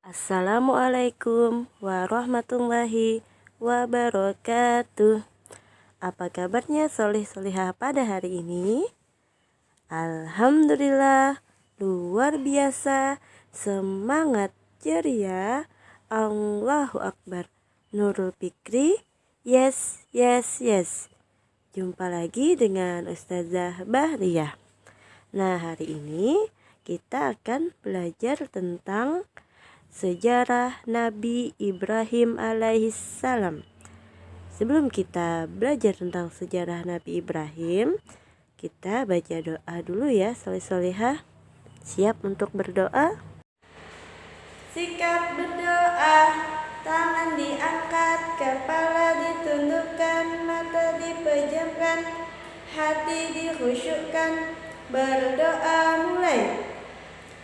Assalamualaikum warahmatullahi wabarakatuh. Apa kabarnya solih-solihah pada hari ini? Alhamdulillah, luar biasa, semangat ceria, Allahu Akbar, Nurul Fikri, yes, yes, yes. Jumpa lagi dengan Ustazah Bahriyah. Nah, hari ini kita akan belajar tentang sejarah Nabi Ibrahim alaihissalam. Sebelum kita belajar tentang sejarah Nabi Ibrahim, kita baca doa dulu ya, soleh-solehah. Siap untuk berdoa? Sikap berdoa, tangan diangkat, kepala ditundukkan, mata dipejamkan, hati dikhusyukkan. Berdoa mulai.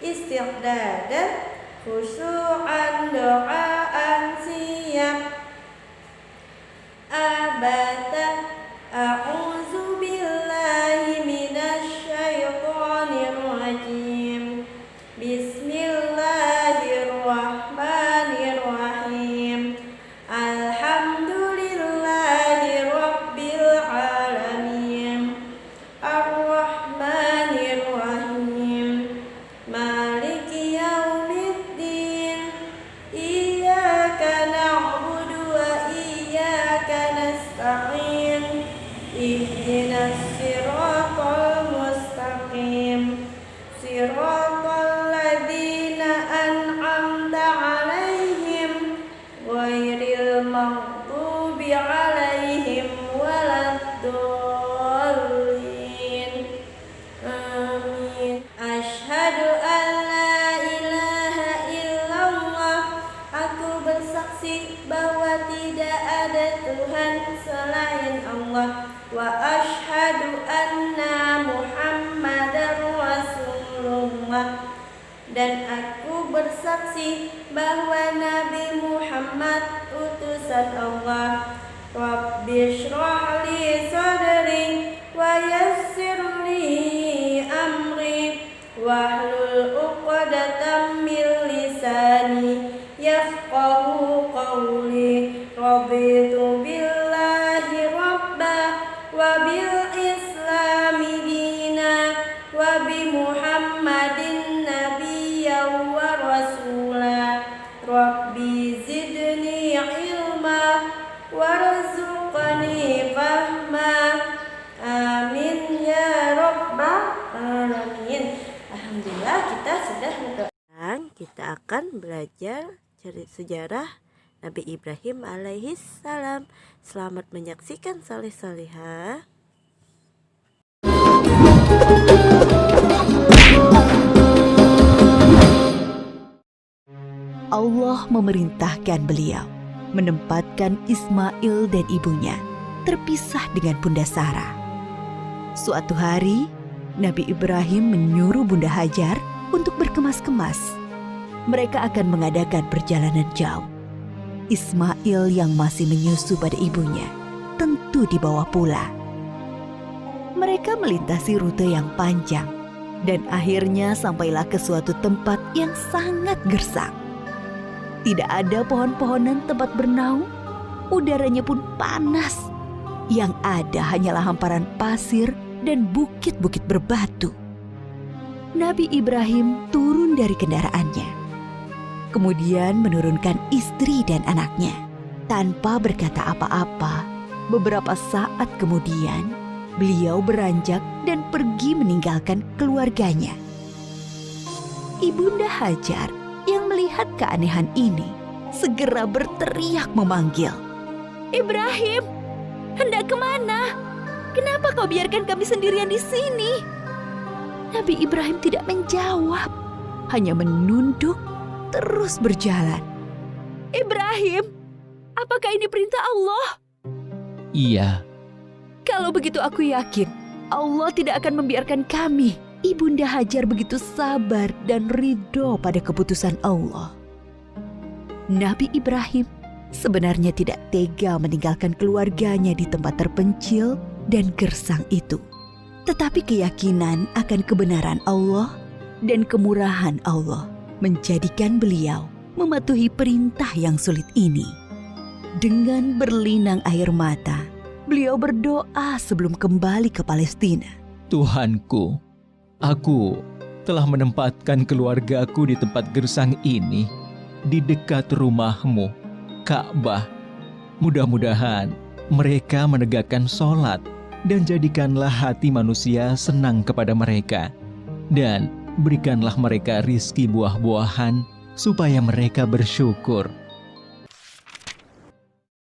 Istiqdadan, khusyu'an, doaan siap. Abata, a'udzu billahi minasyaitonir rajim. Bismillahirrahmanirrahim. Alhamdulillahi rabbil alamin. Ar-Rahmanir-Rahim. Maliki yaumiddin. Iyyaka na'budu wa iyyaka nasta'in. Ihdinas siratal mustaqim. Siratal ladzina an'amta 'alaihim ghairil maghdubi 'alaihim waladdallin. Amin. Asyhadu an la ilaha illallah. Aku bersaksi bahwa tidak ada Tuhan selain Allah. Wa asyhadu anna Muhammadar Rasulullah. Dan aku bersaksi bahwa Nabi Muhammad utusan Allah. Rabbi shrah li sadri wa yassir li amri wahlul 'uqdatam min lisani yafqahu qawli. Raditu billahi rabba wa bil islami dina wa bi Muhammadin nabiyyan wa rasula. Rabbi zidni ilma warzuqni fahma. Amin ya rabbal alamin. Alhamdulillah, kita sudah mendoakan. Kita akan belajar sejarah Nabi Ibrahim alaihissalam. Selamat menyaksikan soleh-solehah. Allah memerintahkan beliau menempatkan Ismail dan ibunya terpisah dengan Bunda Sarah. Suatu hari, Nabi Ibrahim menyuruh Bunda Hajar untuk berkemas-kemas. Mereka akan mengadakan perjalanan jauh. Ismail yang masih menyusu pada ibunya tentu dibawa pula. Mereka melintasi rute yang panjang dan akhirnya sampailah ke suatu tempat yang sangat gersang. Tidak ada pohon-pohonan tempat bernaung, udaranya pun panas. Yang ada hanyalah hamparan pasir dan bukit-bukit berbatu. Nabi Ibrahim turun dari kendaraannya, kemudian menurunkan istri dan anaknya. Tanpa berkata apa-apa, beberapa saat kemudian, beliau beranjak dan pergi meninggalkan keluarganya. Ibunda Hajar yang melihat keanehan ini segera berteriak memanggil, "Ibrahim, hendak kemana? Kenapa kau biarkan kami sendirian di sini?" Nabi Ibrahim tidak menjawab, hanya menunduk terus berjalan. "Ibrahim, apakah ini perintah Allah?" "Iya." "Kalau begitu aku yakin Allah tidak akan membiarkan kami." Ibunda Hajar begitu sabar dan ridho pada keputusan Allah. Nabi Ibrahim sebenarnya tidak tega meninggalkan keluarganya di tempat terpencil dan gersang itu. Tetapi keyakinan akan kebenaran Allah dan kemurahan Allah menjadikan beliau mematuhi perintah yang sulit ini. Dengan berlinang air mata, beliau berdoa sebelum kembali ke Palestina. Tuhanku, aku telah menempatkan keluargaku di tempat gersang ini, di dekat rumah-Mu, Ka'bah. Mudah-mudahan mereka menegakkan sholat dan jadikanlah hati manusia senang kepada mereka. Dan berikanlah mereka rizki buah-buahan supaya mereka bersyukur.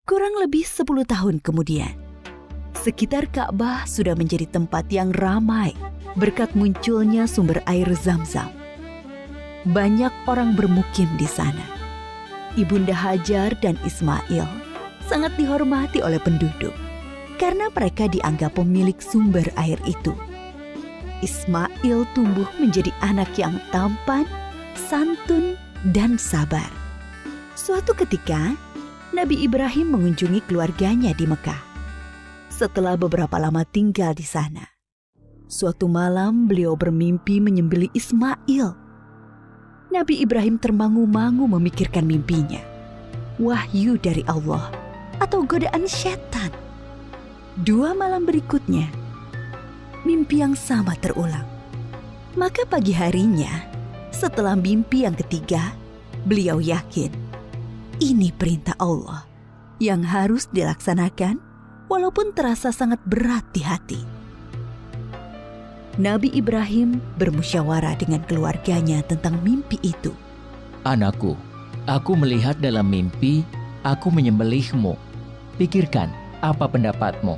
Kurang lebih 10 tahun kemudian, sekitar Ka'bah sudah menjadi tempat yang ramai berkat munculnya sumber air Zam-Zam. Banyak orang bermukim di sana. Ibunda Hajar dan Ismail sangat dihormati oleh penduduk karena mereka dianggap pemilik sumber air itu. Ismail tumbuh menjadi anak yang tampan, santun, dan sabar. Suatu ketika, Nabi Ibrahim mengunjungi keluarganya di Mekah. Setelah beberapa lama tinggal di sana, suatu malam beliau bermimpi menyembelih Ismail. Nabi Ibrahim termangu-mangu memikirkan mimpinya. Wahyu dari Allah atau godaan setan? 2 malam berikutnya, mimpi yang sama terulang. Maka pagi harinya, setelah mimpi yang ketiga, beliau yakin ini perintah Allah yang harus dilaksanakan walaupun terasa sangat berat di hati. Nabi Ibrahim bermusyawarah dengan keluarganya tentang mimpi itu. Anakku, aku melihat dalam mimpi, aku menyembelihmu. Pikirkan, apa pendapatmu?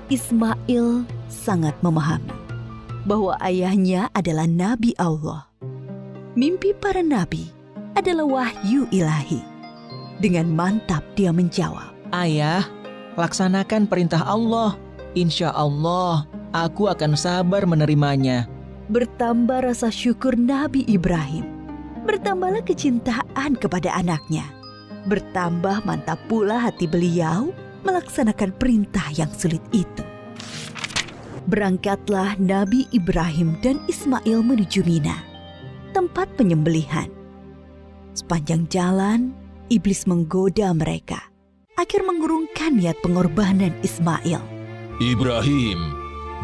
Ismail sangat memahami bahwa ayahnya adalah Nabi Allah. Mimpi para nabi adalah wahyu ilahi. Dengan mantap dia menjawab, Ayah, laksanakan perintah Allah. Insya Allah, aku akan sabar menerimanya. Bertambah rasa syukur Nabi Ibrahim. Bertambahlah kecintaan kepada anaknya. Bertambah mantap pula hati beliau melaksanakan perintah yang sulit itu. Berangkatlah Nabi Ibrahim dan Ismail menuju Mina, tempat penyembelihan. Sepanjang jalan, iblis menggoda mereka agar mengurungkan niat pengorbanan Ismail. Ibrahim,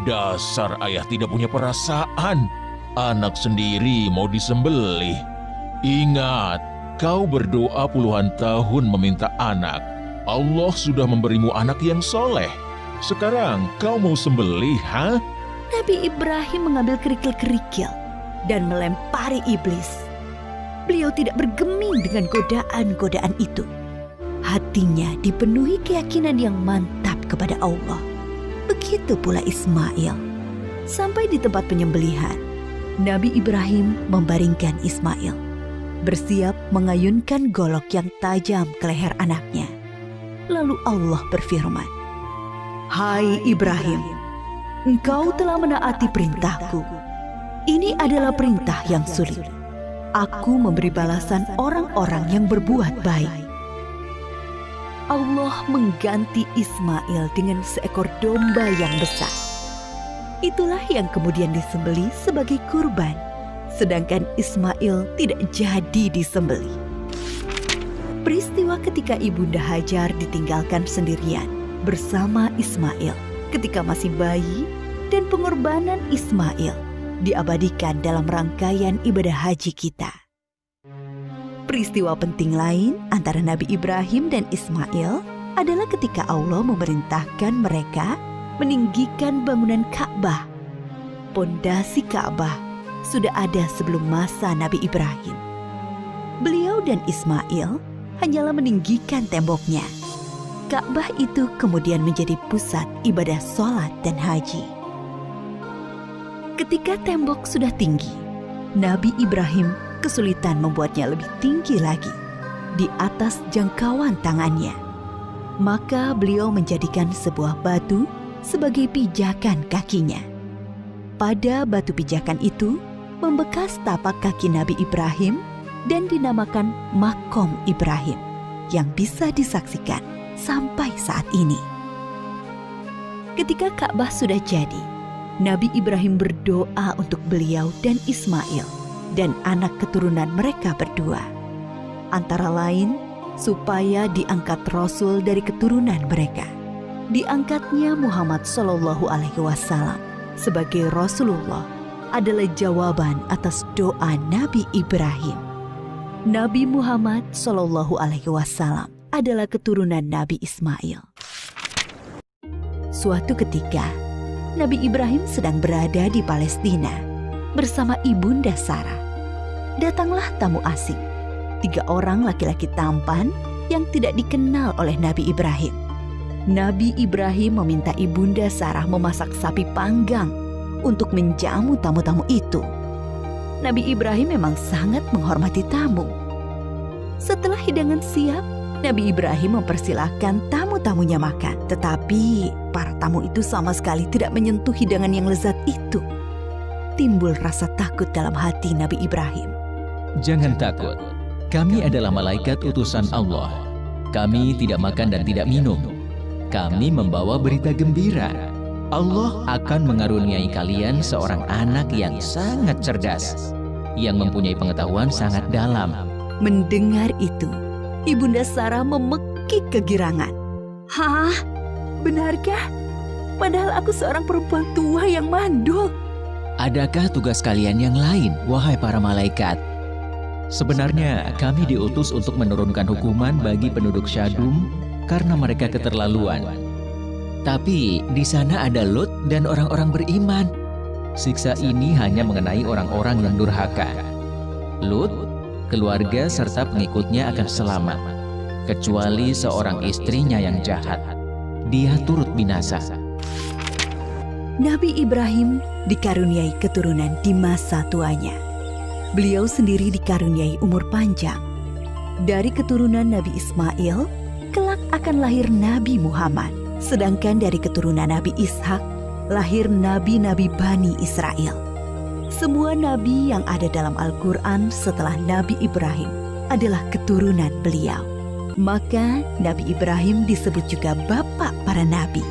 dasar ayah tidak punya perasaan. Anak sendiri mau disembelih. Ingat, kau berdoa puluhan tahun meminta anak. Allah sudah memberimu anak yang soleh. Sekarang kau mau sembelih, ha? Nabi Ibrahim mengambil kerikil-kerikil dan melempari iblis. Beliau tidak bergeming dengan godaan-godaan itu. Hatinya dipenuhi keyakinan yang mantap kepada Allah. Begitu pula Ismail. Sampai di tempat penyembelihan, Nabi Ibrahim membaringkan Ismail, bersiap mengayunkan golok yang tajam ke leher anaknya. Lalu Allah berfirman, "Hai Ibrahim, engkau telah menaati perintahku. Ini adalah perintah yang sulit. Aku memberi balasan orang-orang yang berbuat baik." Allah mengganti Ismail dengan seekor domba yang besar. Itulah yang kemudian disembelih sebagai kurban, sedangkan Ismail tidak jadi disembelih. Peristiwa ketika Ibunda Hajar ditinggalkan sendirian bersama Ismail ketika masih bayi dan pengorbanan Ismail diabadikan dalam rangkaian ibadah haji kita. Peristiwa penting lain antara Nabi Ibrahim dan Ismail adalah ketika Allah memerintahkan mereka meninggikan bangunan Ka'bah. Pondasi Ka'bah sudah ada sebelum masa Nabi Ibrahim. Beliau dan Ismail hanyalah meninggikan temboknya. Ka'bah itu kemudian menjadi pusat ibadah sholat dan haji. Ketika tembok sudah tinggi, Nabi Ibrahim kesulitan membuatnya lebih tinggi lagi, di atas jangkauan tangannya. Maka beliau menjadikan sebuah batu sebagai pijakan kakinya. Pada batu pijakan itu membekas tapak kaki Nabi Ibrahim dan dinamakan Makom Ibrahim yang bisa disaksikan sampai saat ini. Ketika Ka'bah sudah jadi, Nabi Ibrahim berdoa untuk beliau dan Ismail dan anak keturunan mereka berdua. Antara lain, supaya diangkat Rasul dari keturunan mereka. Diangkatnya Muhammad Shallallahu Alaihi Wasallam sebagai Rasulullah adalah jawaban atas doa Nabi Ibrahim. Nabi Muhammad Shallallahu Alaihi Wasallam adalah keturunan Nabi Ismail. Suatu ketika, Nabi Ibrahim sedang berada di Palestina bersama ibunda Sarah. Datanglah tamu asing, 3 orang laki-laki tampan yang tidak dikenal oleh Nabi Ibrahim. Nabi Ibrahim meminta ibunda Sarah memasak sapi panggang untuk menjamu tamu-tamu itu. Nabi Ibrahim memang sangat menghormati tamu. Setelah hidangan siap, Nabi Ibrahim mempersilahkan tamu-tamunya makan. Tetapi para tamu itu sama sekali tidak menyentuh hidangan yang lezat itu. Timbul rasa takut dalam hati Nabi Ibrahim. Jangan takut, kami adalah malaikat utusan Allah. Kami tidak makan dan tidak minum. Kami membawa berita gembira. Allah akan mengaruniai kalian seorang anak yang sangat cerdas, yang mempunyai pengetahuan sangat dalam. Mendengar itu, ibunda Sarah memekik kegirangan. Hah? Benarkah? Padahal aku seorang perempuan tua yang mandul. Adakah tugas kalian yang lain, wahai para malaikat? Sebenarnya kami diutus untuk menurunkan hukuman bagi penduduk Syadum karena mereka keterlaluan. Tapi di sana ada Lut dan orang-orang beriman. Siksa ini hanya mengenai orang-orang yang durhaka. Lut, keluarga serta pengikutnya akan selamat, kecuali seorang istrinya yang jahat. Dia turut binasa. Nabi Ibrahim dikaruniai keturunan di masa tuanya. Beliau sendiri dikaruniai umur panjang. Dari keturunan Nabi Ismail, kelak akan lahir Nabi Muhammad. Sedangkan dari keturunan Nabi Ishak, lahir nabi-nabi Bani Israel. Semua nabi yang ada dalam Al-Quran setelah Nabi Ibrahim adalah keturunan beliau. Maka Nabi Ibrahim disebut juga bapak para nabi.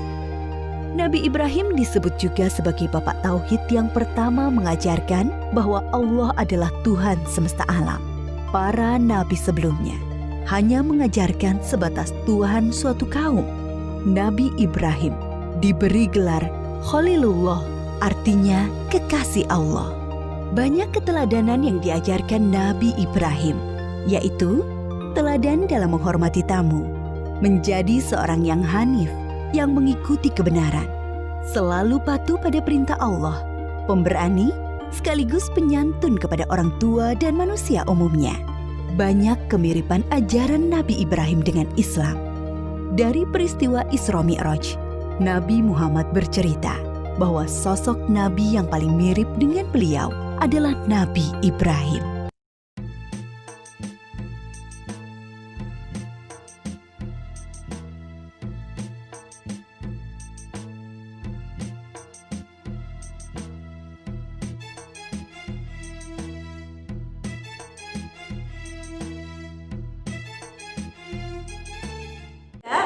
Nabi Ibrahim disebut juga sebagai bapak tauhid yang pertama mengajarkan bahwa Allah adalah Tuhan semesta alam. Para nabi sebelumnya hanya mengajarkan sebatas Tuhan suatu kaum. Nabi Ibrahim diberi gelar Khalilullah, artinya kekasih Allah. Banyak keteladanan yang diajarkan Nabi Ibrahim, yaitu teladan dalam menghormati tamu, menjadi seorang yang hanif, yang mengikuti kebenaran, selalu patuh pada perintah Allah, pemberani, sekaligus penyantun kepada orang tua dan manusia umumnya. Banyak kemiripan ajaran Nabi Ibrahim dengan Islam. Dari peristiwa Isra Mi'raj, Nabi Muhammad bercerita bahwa sosok Nabi yang paling mirip dengan beliau adalah Nabi Ibrahim.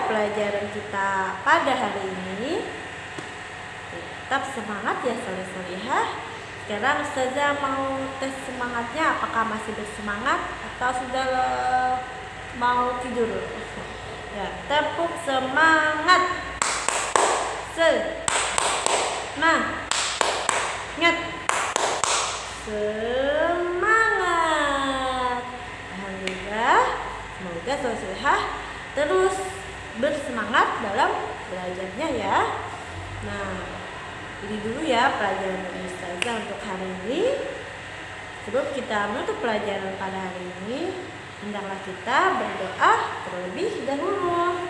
Pelajaran kita pada hari ini. Tetap semangat ya soleh-solehah. Sekarang Ustazah mau tes semangatnya, apakah masih bersemangat atau sudah mau tidur? Ya, tepuk semangat. Semangat. Semangat. Alhamdulillah. Semoga soleh-solehah terus bersemangat dalam belajarnya ya. Nah, ini dulu ya pelajaran dari Ustazah untuk hari ini. Sebelum kita menutup pelajaran pada hari ini, hendaklah kita berdoa terlebih dahulu.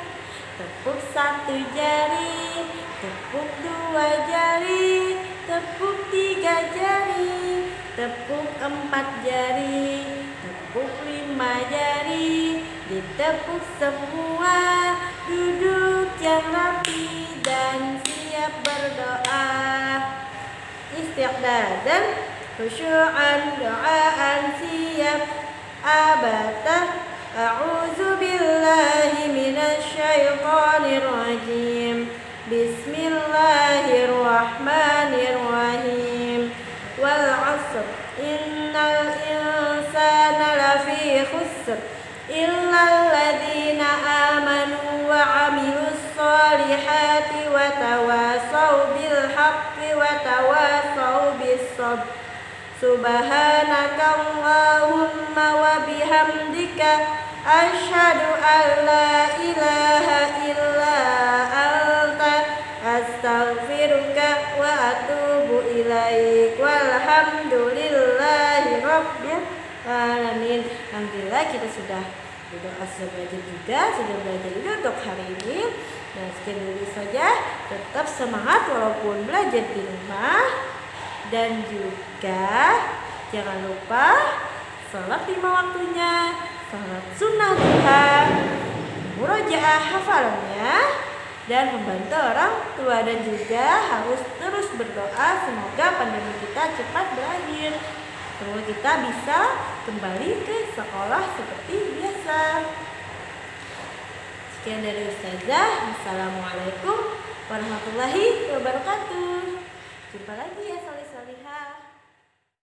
Tepuk 1 jari, tepuk 2 jari, tepuk 3 jari, tepuk 4 jari, tepuk 5 jari, ditepuk semua. Duduk yang rapi dan siap berdoa. Istiqdadan, khusyu'an, doaan siap. Abatah, a'udzu billahi minasyaitonir rajim. Bismillahirrahmanirrahim. Wal 'asr, innal insana lafi khusr tawasau bil haqqi wa tawasau bis sabr. Subhanakallahumma wa bihamdika asyhadu an la ilaha illa anta astaghfiruka wa atubu ilaik. Walhamdulillahi rabbil alamin. Alhamdulillah kita sudah belajar juga untuk hari ini. Nah, sekian dulu saja. Tetap semangat walaupun belajar di rumah. Dan juga jangan lupa sholat 5 waktunya, sholat sunnah duha, murojaah hafalannya, dan membantu orang tua. Dan juga harus terus berdoa semoga pandemi kita cepat berakhir, semoga kita bisa kembali ke sekolah seperti biasa. Sekian dari Ustazah. Assalamualaikum warahmatullahi wabarakatuh. Jumpa lagi ya salih-salihah.